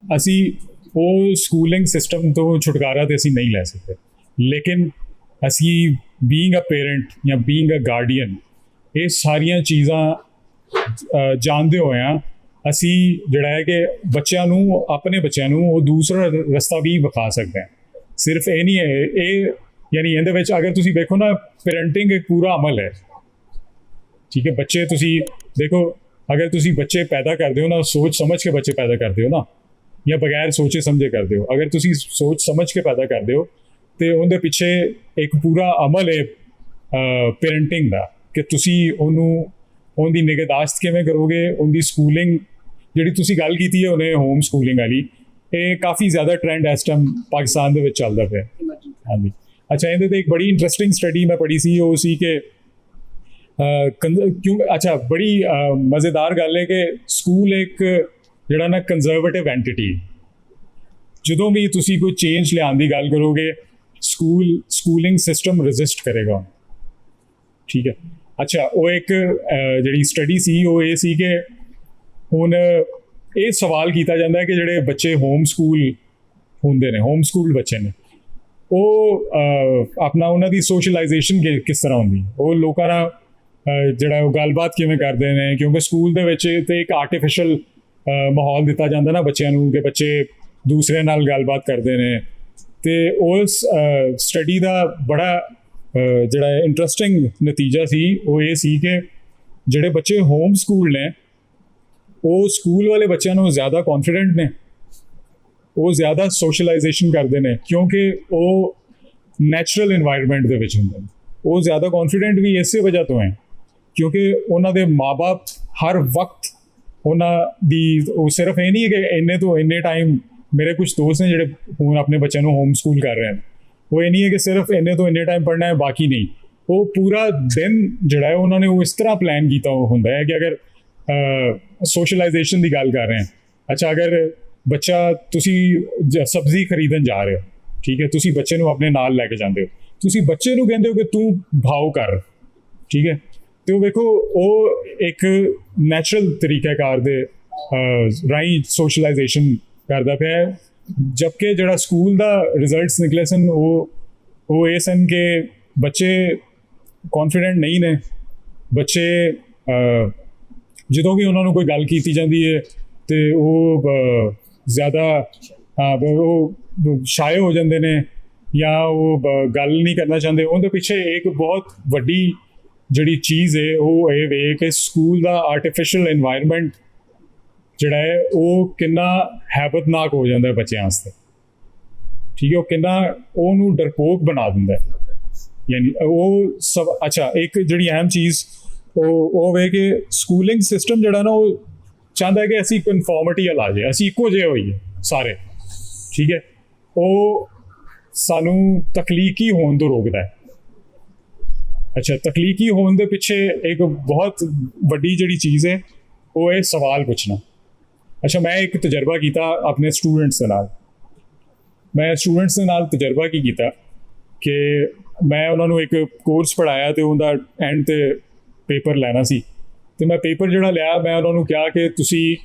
ਅਸੀਂ ਉਹ schooling system ਤੋਂ ਛੁਟਕਾਰਾ ਤੇ ਅਸੀਂ ਨਹੀਂ ਲੈ ਸਕਦੇ, ਲੇਕਿਨ ਅਸੀਂ ਬੀਇੰਗ ਅ ਪੇਰੈਂਟ ਜਾਂ ਬੀਇੰਗ ਅ ਗਾਰਡੀਅਨ ਇਹ ਸਾਰੀਆਂ ਚੀਜ਼ਾਂ ਜਾਣਦੇ ਹੋਏ ਆ ਅਸੀਂ ਜਿਹੜਾ ਹੈ ਕਿ ਬੱਚਿਆਂ ਨੂੰ, ਆਪਣੇ ਬੱਚਿਆਂ ਨੂੰ ਉਹ ਦੂਸਰਾ ਰਸਤਾ ਵੀ ਵਿਖਾ ਸਕਦੇ ਹਾਂ। ਸਿਰਫ ਇਹ ਨਹੀਂ ਹੈ, ਇਹ ਯਾਨੀ ਇਹਦੇ ਵਿੱਚ ਅਗਰ ਤੁਸੀਂ ਵੇਖੋ ਨਾ, ਪੇਰੈਂਟਿੰਗ ਇੱਕ ਪੂਰਾ ਅਮਲ ਹੈ, ਠੀਕ ਹੈ। ਬੱਚੇ ਤੁਸੀਂ ਦੇਖੋ, ਅਗਰ ਤੁਸੀਂ ਬੱਚੇ ਪੈਦਾ ਕਰਦੇ ਹੋ ਨਾ, ਸੋਚ ਸਮਝ ਕੇ ਬੱਚੇ ਪੈਦਾ ਕਰਦੇ ਹੋ ਨਾ, ਜਾਂ ਬਗੈਰ ਸੋਚੇ ਸਮਝੇ ਕਰਦੇ ਹੋ, ਅਗਰ ਤੁਸੀਂ ਸੋਚ ਸਮਝ ਕੇ ਪੈਦਾ ਕਰਦੇ ਹੋ ਤੇ ਉਹਦੇ ਪਿੱਛੇ ਇੱਕ ਪੂਰਾ ਅਮਲ ਹੈ ਪੇਰੈਂਟਿੰਗ ਦਾ, ਕਿ ਤੁਸੀਂ ਉਹਦੀ ਨਿਗਹਦਾਸ਼ਤ ਕਿਵੇਂ ਕਰੋਗੇ। ਉਹਦੀ ਸਕੂਲਿੰਗ ਜਿਹੜੀ ਤੁਸੀਂ ਗੱਲ ਕੀਤੀ ਹੈ ਉਹਨੇ ਹੋਮ ਸਕੂਲਿੰਗ ਵਾਲੀ, ਇਹ ਕਾਫੀ ਜ਼ਿਆਦਾ ਟ੍ਰੈਂਡ ਇਸ ਟਾਈਮ ਪਾਕਿਸਤਾਨ ਦੇ ਵਿੱਚ ਚੱਲਦਾ ਪਿਆ। ਹਾਂਜੀ, ਅੱਛਾ, ਇਹਦੇ 'ਤੇ ਇੱਕ ਬੜੀ ਇੰਟਰਸਟਿੰਗ ਸਟੱਡੀ ਮੈਂ ਪੜ੍ਹੀ ਸੀ, ਉਹ ਸੀ ਕਿ ਅੱਛਾ, ਬੜੀ ਮਜ਼ੇਦਾਰ ਗੱਲ ਹੈ ਕਿ ਸਕੂਲ ਇੱਕ ਜਿਹੜਾ ਨਾ ਕੰਜ਼ਰਵੇਟਿਵ ਐਂਟੀਟੀ, ਜਦੋਂ ਵੀ ਤੁਸੀਂ ਕੋਈ ਚੇਂਜ ਲਿਆਉਣ ਦੀ ਗੱਲ ਕਰੋਗੇ ਸਕੂਲਿੰਗ ਸਿਸਟਮ ਰੈਜ਼ਿਸਟ ਕਰੇਗਾ, ਠੀਕ ਹੈ। ਅੱਛਾ, ਉਹ ਇੱਕ ਜਿਹੜੀ ਸਟੱਡੀ ਸੀ ਉਹ ਇਹ ਸੀ ਕਿ ਹੁਣ ਇਹ ਸਵਾਲ ਕੀਤਾ ਜਾਂਦਾ ਹੈ ਕਿ ਜਿਹੜੇ ਬੱਚੇ ਹੋਮ ਸਕੂਲ ਹੁੰਦੇ ਨੇ, ਹੋਮ ਸਕੂਲ ਬੱਚੇ ਨੇ, ਉਹ ਆਪਣਾ ਉਹਨਾਂ ਦੀ ਸੋਸ਼ਲਾਈਜੇਸ਼ਨ ਕਿਸ ਤਰ੍ਹਾਂ ਹੁੰਦੀ, ਉਹ ਲੋਕਾਂ ਨਾਲ ਜਿਹੜਾ ਉਹ ਗੱਲਬਾਤ ਕਿਵੇਂ ਕਰਦੇ ਨੇ, ਕਿਉਂਕਿ ਸਕੂਲ ਦੇ ਵਿੱਚ ਤੇ ਇੱਕ ਆਰਟੀਫਿਸ਼ਲ ਮਾਹੌਲ ਦਿੱਤਾ ਜਾਂਦਾ ਨਾ ਬੱਚਿਆਂ ਨੂੰ, ਕਿ ਬੱਚੇ ਦੂਸਰੇ ਨਾਲ ਗੱਲਬਾਤ ਕਰਦੇ ਨੇ। ਤੇ ਉਸ ਸਟੱਡੀ ਦਾ ਬੜਾ ਜਿਹੜਾ ਇੰਟਰਸਟਿੰਗ ਨਤੀਜਾ ਸੀ ਉਹ ਇਹ ਸੀ ਕਿ ਜਿਹੜੇ ਬੱਚੇ ਹੋਮ ਸਕੂਲ ਨੇ ਉਹ ਸਕੂਲ ਵਾਲੇ ਬੱਚਿਆਂ ਨੂੰ ਜ਼ਿਆਦਾ ਕੌਨਫੀਡੈਂਟ ਨੇ, ਉਹ ਜ਼ਿਆਦਾ ਸੋਸ਼ਲਾਈਜੇਸ਼ਨ ਕਰਦੇ ਨੇ, ਕਿਉਂਕਿ ਉਹ ਨੈਚੁਰਲ ਇਨਵਾਇਰਨਮੈਂਟ ਦੇ ਵਿੱਚ ਹੁੰਦੇ ਨੇ। ਉਹ ਜ਼ਿਆਦਾ ਕੌਨਫੀਡੈਂਟ ਵੀ ਇਸੇ ਵਜ੍ਹਾ ਤੋਂ ਹੈ ਕਿਉਂਕਿ ਉਹਨਾਂ ਦੇ ਮਾਂ-ਬਾਪ ਹਰ ਵਕਤ ਉਹਨਾਂ ਦੀ, ਉਹ ਸਿਰਫ ਇਹ ਨਹੀਂ ਹੈ ਕਿ ਇੰਨੇ ਤੋਂ ਇੰਨੇ ਟਾਈਮ, ਮੇਰੇ ਕੁਝ ਦੋਸਤ ਨੇ ਜਿਹੜੇ ਹੁਣ ਆਪਣੇ ਬੱਚਿਆਂ ਨੂੰ ਹੋਮ ਸਕੂਲ ਕਰ ਰਹੇ ਹਨ, ਉਹ ਇਹ ਨਹੀਂ ਹੈ ਕਿ ਸਿਰਫ ਇੰਨੇ ਤੋਂ ਇੰਨੇ ਟਾਈਮ ਪੜ੍ਹਨਾ ਹੈ ਬਾਕੀ ਨਹੀਂ, ਉਹ ਪੂਰਾ ਦਿਨ ਜਿਹੜਾ ਹੈ ਉਹਨਾਂ ਨੇ ਉਹ ਇਸ ਤਰ੍ਹਾਂ ਪਲਾਨ ਕੀਤਾ ਹੁੰਦਾ ਹੈ ਕਿ ਅਗਰ ਸੋਸ਼ਲਾਈਜੇਸ਼ਨ ਦੀ ਗੱਲ ਕਰ ਰਹੇ ਹਾਂ, ਅੱਛਾ, ਅਗਰ ਬੱਚਾ, ਤੁਸੀਂ ਸਬਜ਼ੀ ਖਰੀਦਣ ਜਾ ਰਹੇ ਹੋ, ਠੀਕ ਹੈ, ਤੁਸੀਂ ਬੱਚੇ ਨੂੰ ਆਪਣੇ ਨਾਲ ਲੈ ਕੇ ਜਾਂਦੇ ਹੋ, ਤੁਸੀਂ ਬੱਚੇ ਨੂੰ ਕਹਿੰਦੇ ਹੋ ਕਿ ਤੂੰ ਭਾਓ ਕਰ, ਠੀਕ ਹੈ, ਤੇ ਉਹ ਵੇਖੋ ਉਹ ਇੱਕ ਨੈਚੁਰਲ ਤਰੀਕਾਕਾਰ ਦੇ ਰਾਹੀਂ ਸੋਸ਼ਲਾਈਜੇਸ਼ਨ ਕਰਦਾ ਪਿਆ ਹੈ। ਜਦਕਿ ਜਿਹੜਾ ਸਕੂਲ ਦਾ ਰਿਜ਼ਲਟਸ ਨਿਕਲੇ ਸਨ ਉਹ ਇਹ ਸਨ ਕਿ ਬੱਚੇ ਕੌਨਫੀਡੈਂਟ ਨਹੀਂ ਨੇ, ਬੱਚੇ ਜਦੋਂ ਵੀ ਉਹਨਾਂ ਨੂੰ ਕੋਈ ਗੱਲ ਕੀਤੀ ਜਾਂਦੀ ਹੈ ਤੇ ਉਹ ਜ਼ਿਆਦਾ ਉਹ ਸ਼ਾਏ ਹੋ ਜਾਂਦੇ ਨੇ ਜਾਂ ਉਹ ਗੱਲ ਨਹੀਂ ਕਰਨਾ ਚਾਹੁੰਦੇ। ਉਹਦੇ ਪਿੱਛੇ ਇੱਕ ਬਹੁਤ ਵੱਡੀ ਜਿਹੜੀ ਚੀਜ਼ ਹੈ ਉਹ ਇਹ ਵੇ ਕਿ ਸਕੂਲ ਦਾ ਆਰਟੀਫਿਸ਼ਲ ਇਨਵਾਇਰਨਮੈਂਟ ਜਿਹੜਾ ਹੈ ਉਹ ਕਿੰਨਾ ਹੈਬਤਨਾਕ ਹੋ ਜਾਂਦਾ ਬੱਚਿਆਂ ਵਾਸਤੇ, ਠੀਕ ਹੈ, ਉਹ ਕਿੰਨਾ ਉਹਨੂੰ ਡਰਪੋਕ ਬਣਾ ਦਿੰਦਾ ਹੈ। ਯਾਨੀ ਉਹ ਸਭ, ਅੱਛਾ, ਇੱਕ ਜਿਹੜੀ ਅਹਿਮ ਚੀਜ਼ ਉਹ ਵੇ ਕਿ ਸਕੂਲਿੰਗ ਸਿਸਟਮ ਜਿਹੜਾ ਨਾ ਉਹ ਚਾਹੁੰਦਾ ਹੈ ਕਿ ਅਸੀਂ ਕਨਫੋਰਮਿਟੀ ਵੱਲ ਆ ਜਾਏ, ਅਸੀਂ ਇੱਕੋ ਜਿਹੇ ਹੋਈਏ ਸਾਰੇ, ਠੀਕ ਹੈ, ਉਹ ਸਾਨੂੰ ਤਖਲੀਕੀ ਹੋਣ ਤੋਂ ਰੋਕਦਾ ਹੈ। ਅੱਛਾ, ਤਖਲੀਕੀ ਹੋਣ ਦੇ ਪਿੱਛੇ ਇੱਕ ਬਹੁਤ ਵੱਡੀ ਜਿਹੜੀ ਚੀਜ਼ ਹੈ ਉਹ ਹੈ ਸਵਾਲ ਪੁੱਛਣਾ। ਅੱਛਾ, ਮੈਂ ਇੱਕ ਤਜਰਬਾ ਕੀਤਾ ਆਪਣੇ ਸਟੂਡੈਂਟਸ ਦੇ ਨਾਲ। ਮੈਂ ਸਟੂਡੈਂਟਸ ਦੇ ਨਾਲ ਤਜਰਬਾ ਕੀ ਕੀਤਾ ਕਿ ਮੈਂ ਉਹਨਾਂ ਨੂੰ ਇੱਕ ਕੋਰਸ ਪੜ੍ਹਾਇਆ ਤੇ ਉਹਦਾ ਐਂਡ 'ਤੇ ਪੇਪਰ ਲੈਣਾ ਸੀ, ਅਤੇ ਮੈਂ ਪੇਪਰ ਜਿਹੜਾ ਲਿਆ, ਮੈਂ ਉਹਨਾਂ ਨੂੰ ਕਿਹਾ ਕਿ ਤੁਸੀਂ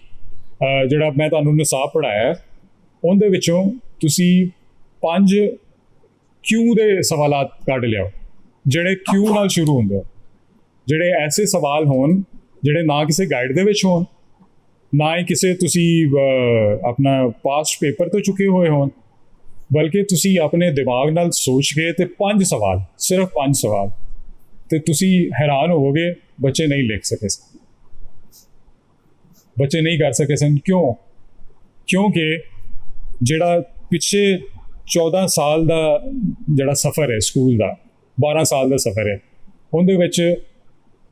ਜਿਹੜਾ ਮੈਂ ਤੁਹਾਨੂੰ ਨਿਸਾਬ ਪੜ੍ਹਾਇਆ ਉਹਦੇ ਵਿੱਚੋਂ ਤੁਸੀਂ 5 ਕਿਉਂ ਦੇ ਸਵਾਲਾਤ ਕੱਢ ਲਿਆਓ, ਜਿਹੜੇ ਕਿਉਂ ਨਾਲ ਸ਼ੁਰੂ ਹੁੰਦੇ ਹੋ, ਜਿਹੜੇ ਐਸੇ ਸਵਾਲ ਹੋਣ ਜਿਹੜੇ ਨਾ ਕਿਸੇ ਗਾਈਡ ਦੇ ਵਿੱਚ ਹੋਣ, ਨਾ ਹੀ ਕਿਸੇ ਤੁਸੀਂ ਆਪਣਾ ਪਾਸਟ ਪੇਪਰ ਤੋਂ ਚੁੱਕੇ ਹੋਏ ਹੋਣ, ਬਲਕਿ ਤੁਸੀਂ ਆਪਣੇ ਦਿਮਾਗ ਨਾਲ ਸੋਚ ਕੇ ਤੇ 5 ਸਵਾਲ, ਸਿਰਫ 5 ਸਵਾਲ, ਤੇ ਤੁਸੀਂ ਹੈਰਾਨ ਹੋਵੋਗੇ ਬੱਚੇ ਨਹੀਂ ਲਿਖ ਸਕੇ ਸਨ, ਬੱਚੇ ਨਹੀਂ ਕਰ ਸਕੇ ਸਨ। ਕਿਉਂ? ਕਿਉਂਕਿ ਜਿਹੜਾ ਪਿੱਛੇ 14 ਸਾਲ ਦਾ ਜਿਹੜਾ ਸਫ਼ਰ ਹੈ ਸਕੂਲ ਦਾ, 12 ਸਾਲ ਦਾ ਸਫ਼ਰ ਹੈ, ਉਹਦੇ ਵਿੱਚ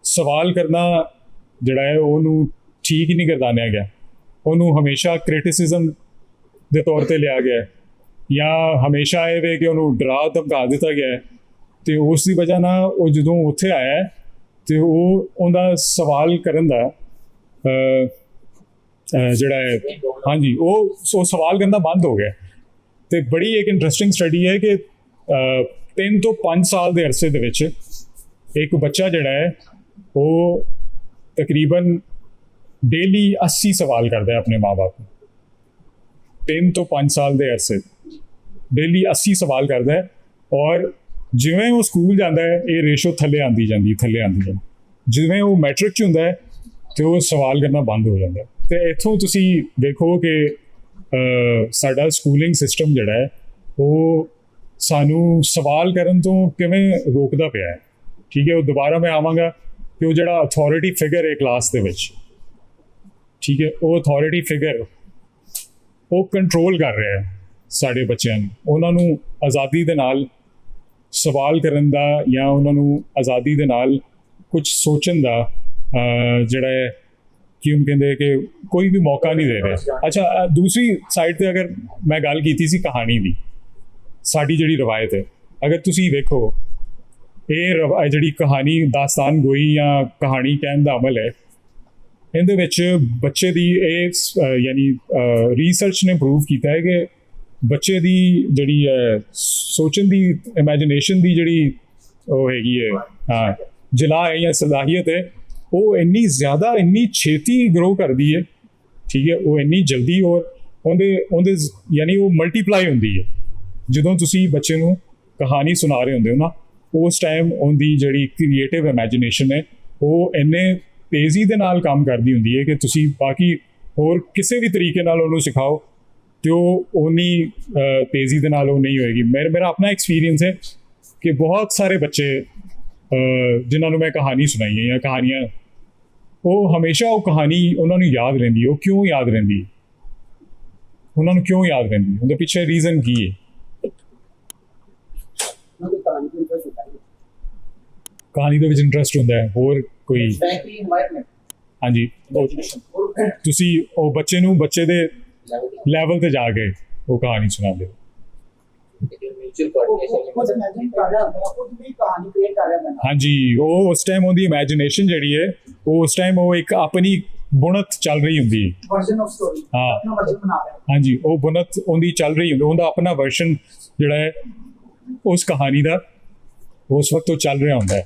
ਸਵਾਲ ਕਰਨਾ ਜਿਹੜਾ ਹੈ ਉਹਨੂੰ ਠੀਕ ਹੀ ਨਹੀਂ ਕਰਦਾਨਿਆ ਗਿਆ, ਉਹਨੂੰ ਹਮੇਸ਼ਾ ਕ੍ਰਿਟਿਸਿਜ਼ਮ ਦੇ ਤੌਰ 'ਤੇ ਲਿਆ ਗਿਆ, ਜਾਂ ਹਮੇਸ਼ਾ ਇਹ ਵੇ ਕਿ ਉਹਨੂੰ ਡਰਾ ਧਮਕਾ ਦਿੱਤਾ ਗਿਆ, ਅਤੇ ਉਸ ਦੀ ਵਜ੍ਹਾ ਨਾਲ ਉਹ ਜਦੋਂ ਉੱਥੇ ਆਇਆ ਅਤੇ ਉਹਦਾ ਸਵਾਲ ਕਰਨ ਦਾ ਜਿਹੜਾ ਹੈ, ਹਾਂਜੀ, ਉਹ ਸਵਾਲ ਕਰਨਾ ਬੰਦ ਹੋ ਗਿਆ। ਅਤੇ ਬੜੀ ਇੱਕ ਇੰਟਰਸਟਿੰਗ ਸਟੱਡੀ ਹੈ ਕਿ 3 ਤੋਂ 5 ਸਾਲ ਦੇ ਅਰਸੇ ਦੇ ਵਿੱਚ ਇੱਕ ਬੱਚਾ ਜਿਹੜਾ ਹੈ ਉਹ ਤਕਰੀਬਨ ਡੇਲੀ 80 ਸਵਾਲ ਕਰਦਾ ਹੈ ਆਪਣੇ ਮਾਂ ਬਾਪ ਨੂੰ, 3 ਤੋਂ 5 ਸਾਲ ਦੇ ਅਰਸੇ ਡੇਲੀ 80 ਸਵਾਲ ਕਰਦਾ ਹੈ, ਔਰ ਜਿਵੇਂ ਉਹ ਸਕੂਲ ਜਾਂਦਾ ਹੈ ਇਹ ਰੇਸ਼ੋ ਥੱਲੇ ਆਉਂਦੀ ਜਾਂਦੀ ਜਿਵੇਂ ਉਹ ਮੈਟ੍ਰਿਕ 'ਚ ਹੁੰਦਾ ਹੈ ਤੇ ਉਹ ਸਵਾਲ ਕਰਨਾ ਬੰਦ ਹੋ ਜਾਂਦਾ। ਤੇ ਇੱਥੋਂ ਤੁਸੀਂ ਦੇਖੋ ਕਿ ਸਾਡਾ ਸਕੂਲਿੰਗ ਸਿਸਟਮ ਜਿਹੜਾ ਹੈ ਉਹ ਸਾਨੂੰ ਸਵਾਲ ਕਰਨ ਤੋਂ ਕਿਵੇਂ ਰੋਕਦਾ ਪਿਆ ਹੈ। ਠੀਕ ਹੈ, ਉਹ ਦੁਬਾਰਾ ਮੈਂ ਆਵਾਂਗਾ ਕਿ ਉਹ ਜਿਹੜਾ ਅਥਾਰਟੀ ਫਿਗਰ ਹੈ ਕਲਾਸ ਦੇ ਵਿੱਚ, ਠੀਕ ਹੈ, ਉਹ ਅਥਾਰਟੀ ਫਿਗਰ ਉਹ ਕੰਟਰੋਲ ਕਰ ਰਿਹਾ ਹੈ ਸਾਡੇ ਬੱਚਿਆਂ ਨੂੰ, ਉਹਨਾਂ ਨੂੰ ਆਜ਼ਾਦੀ ਦੇ ਨਾਲ ਸਵਾਲ ਕਰਨ ਦਾ ਜਾਂ ਉਹਨਾਂ ਨੂੰ ਆਜ਼ਾਦੀ ਦੇ ਨਾਲ ਕੁਝ ਸੋਚਣ ਦਾ ਜਿਹੜਾ ਹੈ ਕਿ ਉਹ ਕਹਿੰਦੇ ਕਿ ਕੋਈ ਵੀ ਮੌਕਾ ਨਹੀਂ ਦੇ ਰਿਹਾ। ਅੱਛਾ, ਦੂਸਰੀ ਸਾਈਡ ਤੇ ਅਗਰ ਮੈਂ ਗੱਲ ਕੀਤੀ ਸੀ ਕਹਾਣੀ ਦੀ, ਸਾਡੀ ਜਿਹੜੀ ਰਵਾਇਤ ਹੈ, ਅਗਰ ਤੁਸੀਂ ਵੇਖੋ ਇਹ ਜਿਹੜੀ ਕਹਾਣੀ ਦਾਸਤਾਨ ਗੋਈ ਜਾਂ ਕਹਾਣੀ ਕਹਿਣ ਦਾ ਅਮਲ ਹੈ, ਇਹਦੇ ਵਿੱਚ ਬੱਚੇ ਦੀ ਇਹ ਯਾਨੀ ਰਿਸਰਚ ਨੇ ਪ੍ਰੂਵ ਕੀਤਾ ਹੈ ਕਿ ਬੱਚੇ ਦੀ ਜਿਹੜੀ ਸੋਚਣ ਦੀ ਇਮੈਜੀਨੇਸ਼ਨ ਦੀ ਜਿਹੜੀ ਉਹ ਹੈਗੀ ਹੈ ਜਲਾ ਹੈ ਜਾਂ ਸਲਾਹੀਅਤ ਹੈ, ਉਹ ਇੰਨੀ ਜ਼ਿਆਦਾ ਇੰਨੀ ਛੇਤੀ ਗਰੋ ਕਰਦੀ ਹੈ। ਠੀਕ ਹੈ, ਉਹ ਇੰਨੀ ਜਲਦੀ ਔਰ ਉਹਦੇ ਯਾਨੀ ਉਹ ਮਲਟੀਪਲਾਈ ਹੁੰਦੀ ਹੈ। ਜਦੋਂ ਤੁਸੀਂ ਬੱਚੇ ਨੂੰ ਕਹਾਣੀ ਸੁਣਾ ਰਹੇ ਹੁੰਦੇ ਹੋ ਨਾ, ਉਸ ਟਾਈਮ ਉਹਦੀ ਜਿਹੜੀ ਕ੍ਰੀਏਟਿਵ ਇਮੈਜੀਨੇਸ਼ਨ ਹੈ ਉਹ ਇੰਨੇ ਤੇਜ਼ੀ ਦੇ ਨਾਲ ਕੰਮ ਕਰਦੀ ਹੁੰਦੀ ਹੈ ਕਿ ਤੁਸੀਂ ਬਾਕੀ ਹੋਰ ਕਿਸੇ ਵੀ ਤਰੀਕੇ ਨਾਲ ਉਹਨੂੰ ਸਿਖਾਓ ਤੇ ਉਹ ਉਨੀ ਤੇਜ਼ੀ ਦੇ ਨਾਲ ਉਹ ਨਹੀਂ ਹੋਏਗੀ। ਮੇਰਾ ਆਪਣਾ ਐਕਸਪੀਰੀਅੰਸ ਹੈ ਕਿ ਬਹੁਤ ਸਾਰੇ ਬੱਚੇ ਜਿਨ੍ਹਾਂ ਨੂੰ ਮੈਂ ਕਹਾਣੀ ਸੁਣਾਈ ਹੈ ਜਾਂ ਕਹਾਣੀਆਂ, ਉਹ ਹਮੇਸ਼ਾ ਉਹ ਕਹਾਣੀ ਉਹਨਾਂ ਨੂੰ ਯਾਦ ਰਹਿੰਦੀ। ਉਹ ਕਿਉਂ ਯਾਦ ਰਹਿੰਦੀ, ਉਹਨਾਂ ਨੂੰ ਕਿਉਂ ਯਾਦ ਰਹਿੰਦੀ, ਉਹਦੇ ਪਿੱਛੇ ਰੀਜ਼ਨ ਕੀ ਹੈ? ਕਹਾਣੀ ਦੇ ਵਿੱਚ ਇੰਟਰਸਟ ਹੁੰਦਾ ਹੈ, ਹੋਰ ਕੋਈ? ਹਾਂਜੀ, ਤੁਸੀਂ ਉਹ ਬੱਚੇ ਨੂੰ ਬੱਚੇ ਦੇ ਲੈਵਲ ਤੇ ਜਾ ਕੇ ਉਹ ਕਹਾਣੀ ਸੁਣਾਉਂਦੇ ਹੋ। ਹਾਂਜੀ, ਉਹ ਉਸ ਟਾਈਮ ਉਹਦੀ ਇਮੈਜੀਨੇਸ਼ਨ ਜਿਹੜੀ ਹੈ ਉਹ ਉਸ ਟਾਈਮ ਉਹ ਇੱਕ ਆਪਣੀ ਬੁਣਤ ਚੱਲ ਰਹੀ ਹੁੰਦੀ ਹੈ। ਹਾਂ, ਹਾਂਜੀ, ਉਹ ਬੁਣਤ ਉਹਦੀ ਚੱਲ ਰਹੀ ਹੁੰਦੀ, ਉਹਦਾ ਆਪਣਾ ਵਰਸ਼ਨ ਜਿਹੜਾ ਹੈ ਉਸ ਕਹਾਣੀ ਦਾ ਉਸ ਵਕਤ ਉਹ ਚੱਲ ਰਿਹਾ ਹੁੰਦਾ ਹੈ।